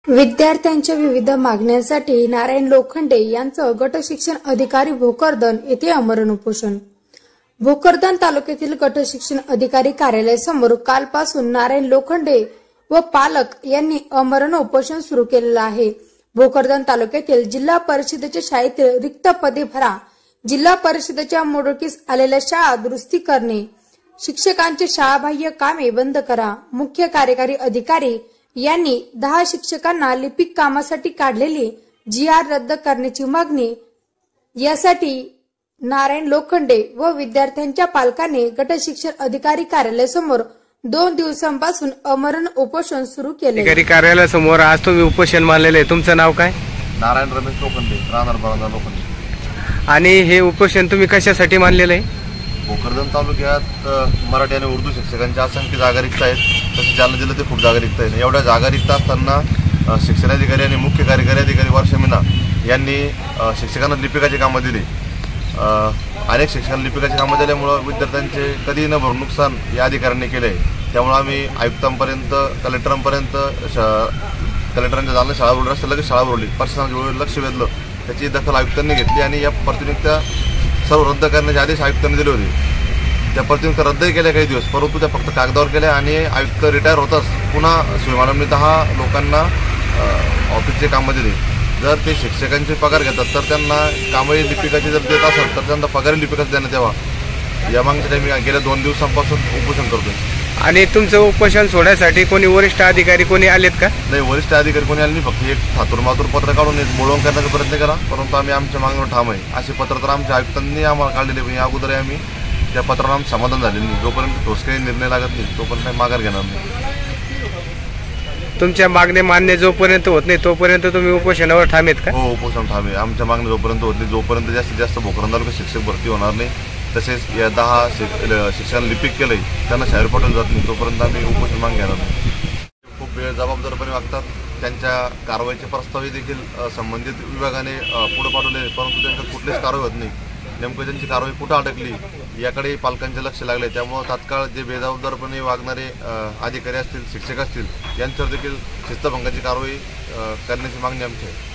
विद्यार्थ्यांच्या विविध मागण्यांसाठी नारायण लोखंडे यांचं गट शिक्षण अधिकारी भोकरदन येथे आमरण उपोषण। भोकरदन तालुक्यातील गट शिक्षण अधिकारी कार्यालयासमोर कालपासून नारायण लोखंडे व पालक यांनी आमरण उपोषण सुरू केलेलं आहे। भोकरदन तालुक्यातील जिल्हा परिषदेच्या शाळेतील रिक्त पदे भरा, जिल्हा परिषदेच्या मोडकीस आलेल्या शाळा दुरुस्ती करणे, शिक्षकांचे शाळाबाह्य कामे बंद करा। मुख्य कार्यकारी अधिकारी यांनी 10 शिक्षकांना लिपिक कामासाठी काढलेली GR रद्द करण्याची मागणी यासाठी नारायण लोखंडे व विद्यार्थ्यांच्या पालकांनी गट शिक्षण अधिकारी कार्यालयासमोर 2 दिवसांपासून आमरण उपोषण सुरू केले। अधिकारी कार्यालयासमोर आज तुम्ही उपोषण मानलेले आहे, तुमचं नाव काय? नारायण रमेश लोखंडे, राहणार बाळांना लोखंडे। आणि हे उपोषण तुम्ही कशासाठी मानलेले आहे? भोकरदन तालुक्यात मराठी आणि उर्दू शिक्षकांच्या असंख्य जागा रिक्त आहेत, तसेच जालना जिल्ह्यात खूप जागा रिक्त आहेत। एवढ्या जागा रिक्त असताना शिक्षणाधिकारी आणि मुख्य कार्यकारी अधिकारी वर्षा मीना यांनी शिक्षकांना लिपिकाची कामं दिली। अनेक शिक्षकांना लिपिकाची कामं दिल्यामुळे विद्यार्थ्यांचे कधी न भरून नुकसान या अधिकाऱ्यांनी केले आहे। त्यामुळे आम्ही आयुक्तांपर्यंत, कलेक्टरांपर्यंत, कलेक्टरांच्या जालना शाळा बोलली असतं, लगेच शाळा बोलली, प्रशासनाच्या वेळेवर लक्ष वेधलं, त्याची दखल आयुक्तांनी घेतली आणि या प्रतिनियुक्त्या सर्व रद्द करण्याचे आदेश आयुक्तांनी दिले होते। त्या प्रतिनियुक्त्या रद्दही केल्या काही दिवस, परंतु त्या फक्त कागदावर केल्या आणि आयुक्त रिटायर होताच पुन्हा सुई मॅडमने 10 लोकांना ऑफिसचे कामं दिली। जर ते शिक्षकांचे पगार घेतात तर त्यांना कामही लिपिकाचे जर देत असेल तर त्यांना पगारही लिपिकाच देण्यात यावा, या मागणीसाठी मी गेल्या 2 दिवसांपासून उपोषण करतोय। आणि तुमचं उपोषण सोडण्यासाठी कोणी वरिष्ठ अधिकारी कोणी आलेत का? नाही, वरिष्ठ अधिकारी कोणी आले नाही, फक्त एक थातूर पत्र काढून एक बोलवून करण्याचा प्रयत्न करा, परंतु आम्ही आमच्या मागणीवर ठाम आहे। असे पत्र तर आमच्या आयुक्तांनी आम्हाला काढलेले, पण या अगोदर आम्ही त्या पत्राला आमचं समाधान झालेलं नाही। जोपर्यंत ठोस काही निर्णय लागत नाही तोपर्यंत माघार घेणार नाही। तुमच्या मागणी मान्य जोपर्यंत होत नाही तोपर्यंत तुम्ही उपोषणावर ठाम आहेत का? हो, उपोषण ठाम आहे। आमच्या मागणी जोपर्यंत होत नाही, जोपर्यंत जास्तीत जास्त भोकरदन तालुक्यात शिक्षक भरती होणार नाही, तसेच या 10 शिक्षकांना लिपिक केलंय त्यांना शाळेवर पाठवलं जात नाही तोपर्यंत आम्ही उपोषण माग घेणार नाही। खूप जबाबदारपणे वागतात, त्यांच्या कारवाईचे प्रस्तावही देखील संबंधित विभागाने पुढे पाठवले, परंतु त्यांच्यात कुठलीच कारवाई होत नाही। नेमकं त्यांची कारवाई कुठं अडकली याकडे पालकांचे लक्ष लागले, त्यामुळे तात्काळ जे बेजबाबदारपणे वागणारे अधिकारी असतील, शिक्षक असतील यांच्यावर देखील शिस्तभंगाची कारवाई करण्याची मागणी आमची आहे।